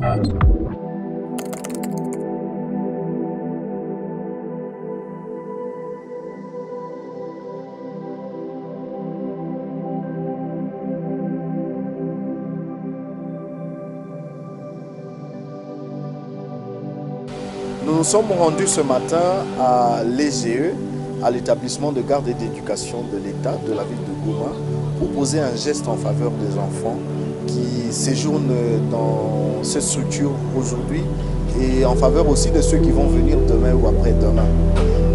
Nous nous sommes rendus ce matin à l'EGE, à l'établissement de garde et d'éducation de l'État de la ville de Goma, pour poser un geste en faveur des enfants qui séjournent dans cette structure aujourd'hui et en faveur aussi de ceux qui vont venir demain ou après-demain.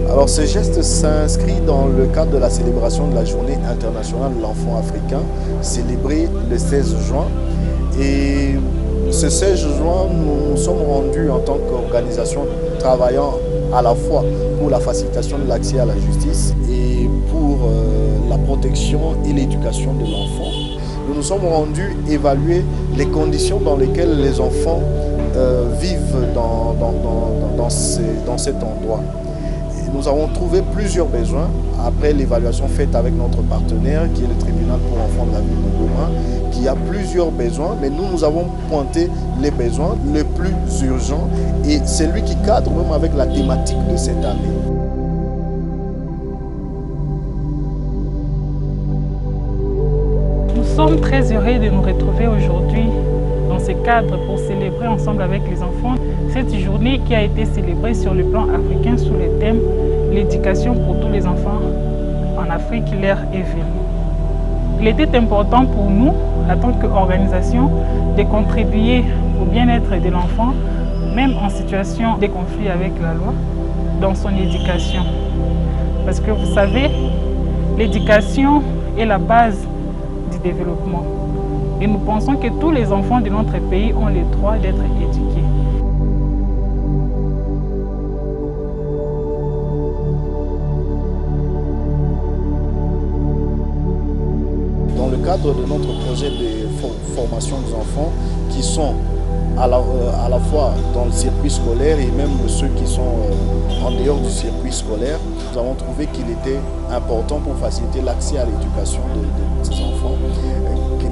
Alors ce geste s'inscrit dans le cadre de la célébration de la Journée internationale de l'enfant africain, célébrée le 16 juin. Et ce 16 juin, nous nous sommes rendus en tant qu'organisation travaillant à la fois pour la facilitation de l'accès à la justice et pour la protection et l'éducation de l'enfant. Nous nous sommes rendus évaluer les conditions dans lesquelles les enfants vivent dans cet endroit. Et nous avons trouvé plusieurs besoins après l'évaluation faite avec notre partenaire qui est le tribunal pour enfants de la ville de Goma, qui a plusieurs besoins, mais nous avons pointé les besoins les plus urgents et c'est lui qui cadre même avec la thématique de cette année. Nous sommes très heureux de nous retrouver aujourd'hui dans ce cadre pour célébrer ensemble avec les enfants cette journée qui a été célébrée sur le plan africain sous le thème « L'éducation pour tous les enfants en Afrique, l'ère est venue ». Il était important pour nous, en tant qu'organisation, de contribuer au bien-être de l'enfant, même en situation de conflit avec la loi, dans son éducation. Parce que vous savez, l'éducation est la base du développement. Et nous pensons que tous les enfants de notre pays ont le droit d'être éduqués. Dans le cadre de notre projet de formation des enfants qui sont à la fois dans le circuit scolaire et même ceux qui sont en dehors du circuit scolaire, nous avons trouvé qu'il était important pour faciliter l'accès à l'éducation de ces enfants,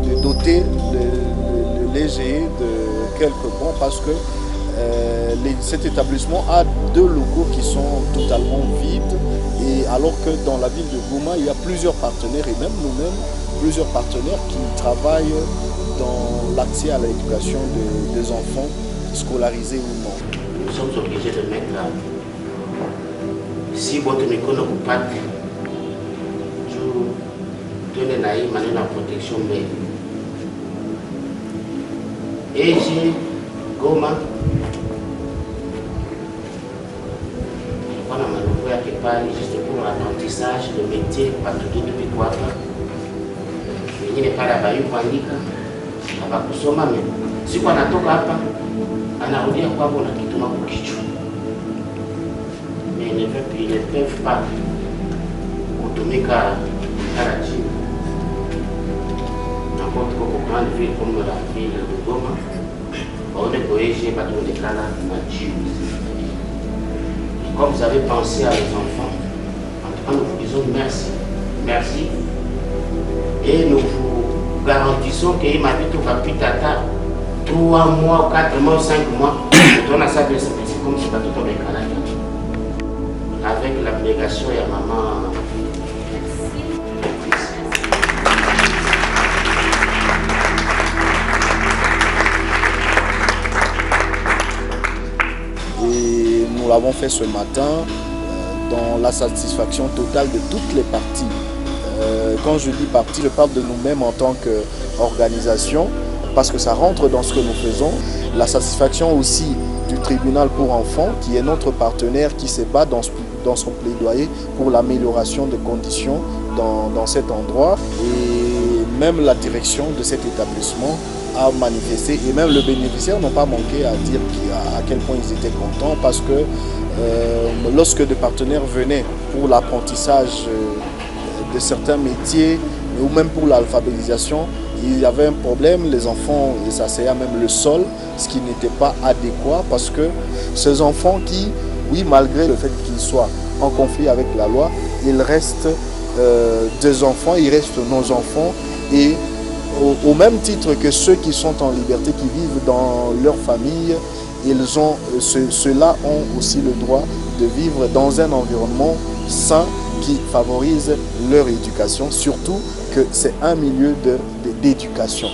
de doter l'EGE de quelques bons parce que cet établissement a 2 locaux qui sont totalement vides et alors que dans la ville de Goma, il y a plusieurs partenaires et même nous-mêmes, plusieurs partenaires qui travaillent dans l'accès à l'éducation des enfants, scolarisés ou non. Nous sommes obligés de mettre si votre micro ne coupe pas, je donne la protection mais et j'ai Goma on a manœuvré quelque part juste pour l'apprentissage de métier partout depuis 3 ans. Wengine pale abayu kuandika abakusoma me siku anatoka hapa anarudia kwao na kitu mako kichwa. Mais ils ne peuvent pas kutumika taratibu. N'importe quoi grande ville comme la ville de Goma, on est cohérent par tous les cas là. Comme vous avez pensé à les enfants, en tout cas nous vous disons merci. Merci. Et nous vous garantissons qu'il m'a dit tout va plus tard 3 mois, 4 mois, 5 mois. On a ça de c'est comme si pas tout on est canal. Avec l'abnégation et à maman. Et nous l'avons fait ce matin dans la satisfaction totale de toutes les parties. Quand je dis partie, je parle de nous-mêmes en tant qu'organisation, parce que ça rentre dans ce que nous faisons. La satisfaction aussi du tribunal pour enfants, qui est notre partenaire, qui se bat dans son plaidoyer pour l'amélioration des conditions dans cet endroit. Et même la direction de cet établissement a manifesté, et même le bénéficiaire n'ont pas manqué à dire à quel point ils étaient contents, parce que lorsque des partenaires venaient pour l'apprentissage de certains métiers ou même pour l'alphabétisation, il y avait un problème, les enfants s'asseyaient même le sol, ce qui n'était pas adéquat parce que ces enfants qui, oui, malgré le fait qu'ils soient en conflit avec la loi, ils restent des enfants, ils restent nos enfants et au même titre que ceux qui sont en liberté, qui vivent dans leur famille, ceux-là ont aussi le droit de vivre dans un environnement sain qui favorise leur éducation, surtout que c'est un milieu d'éducation.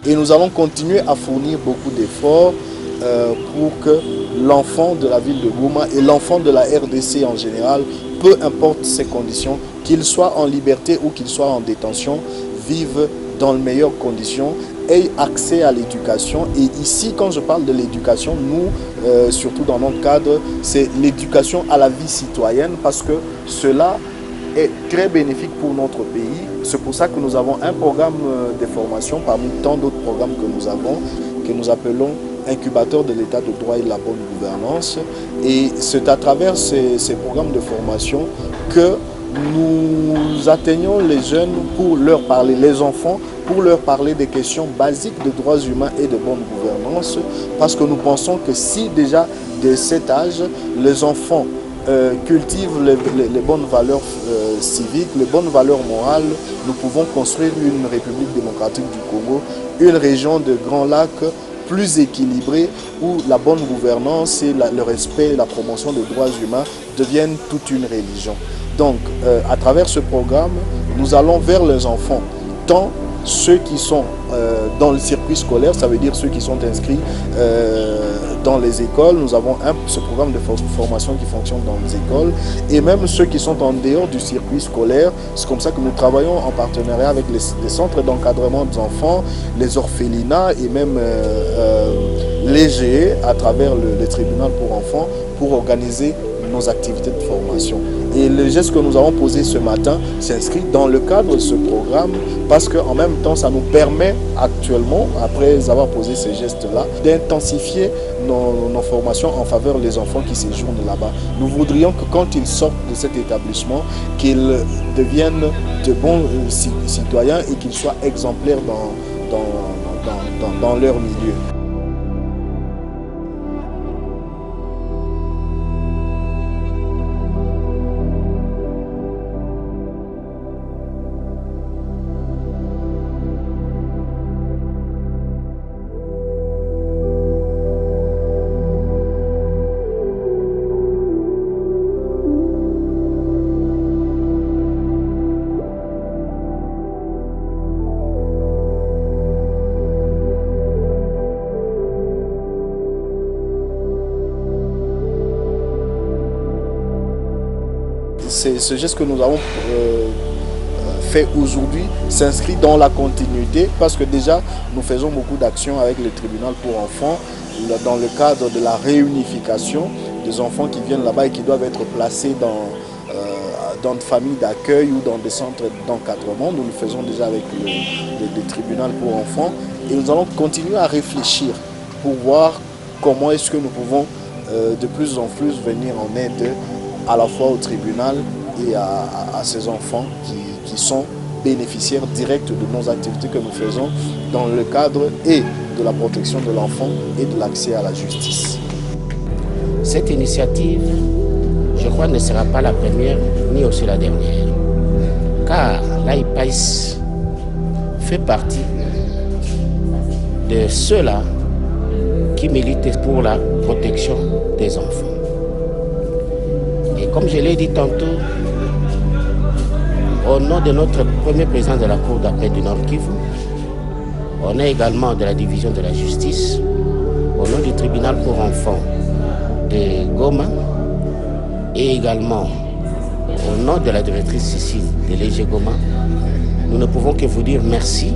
Et nous allons continuer à fournir beaucoup d'efforts pour que l'enfant de la ville de Goma et l'enfant de la RDC en général, peu importe ses conditions, qu'il soit en liberté ou qu'il soit en détention, vivent dans les meilleures conditions, aient accès à l'éducation. Et ici, quand je parle de l'éducation, nous, surtout dans notre cadre, c'est l'éducation à la vie citoyenne, parce que cela est très bénéfique pour notre pays. C'est pour ça que nous avons un programme de formation parmi tant d'autres programmes que nous appelons incubateur de l'état de droit et de la bonne gouvernance. Et c'est à travers ces programmes de formation que nous atteignons les jeunes pour leur parler, les enfants, pour leur parler des questions basiques de droits humains et de bonne gouvernance, parce que nous pensons que si déjà dès cet âge, les enfants cultivent les bonnes valeurs civiques, les bonnes valeurs morales, nous pouvons construire une République démocratique du Congo, une région de Grands Lacs plus équilibrée, où la bonne gouvernance et le respect et la promotion des droits humains deviennent toute une religion. Donc, à travers ce programme, nous allons vers les enfants, tant ceux qui sont dans le circuit scolaire, ça veut dire ceux qui sont inscrits dans les écoles. Nous avons ce programme de formation qui fonctionne dans les écoles, et même ceux qui sont en dehors du circuit scolaire. C'est comme ça que nous travaillons en partenariat avec les centres d'encadrement des enfants, les orphelinats et même les GE à travers le tribunal pour enfants pour organiser nos activités de formation. Et le geste que nous avons posé ce matin s'inscrit dans le cadre de ce programme, parce qu'en même temps, ça nous permet actuellement, après avoir posé ces gestes-là, d'intensifier nos formations en faveur des enfants qui séjournent là-bas. Nous voudrions que quand ils sortent de cet établissement, qu'ils deviennent de bons citoyens et qu'ils soient exemplaires dans leur milieu. Ce geste que nous avons fait aujourd'hui s'inscrit dans la continuité, parce que déjà nous faisons beaucoup d'actions avec le tribunal pour enfants dans le cadre de la réunification des enfants qui viennent là-bas et qui doivent être placés dans des familles d'accueil ou dans des centres d'encadrement. Nous le faisons déjà avec le tribunal pour enfants, et nous allons continuer à réfléchir pour voir comment est-ce que nous pouvons de plus en plus venir en aide à la fois au tribunal et à ces enfants qui sont bénéficiaires directs de nos activités que nous faisons dans le cadre et de la protection de l'enfant et de l'accès à la justice. Cette initiative, je crois, ne sera pas la première ni aussi la dernière, car l'AIPAIS fait partie de ceux-là qui militent pour la protection des enfants. Et comme je l'ai dit tantôt, au nom de notre premier président de la Cour d'appel du Nord Kivu, au nom également de la division de la justice, au nom du tribunal pour enfants de Goma, et également au nom de la directrice Cécile de l'EG Goma, nous ne pouvons que vous dire merci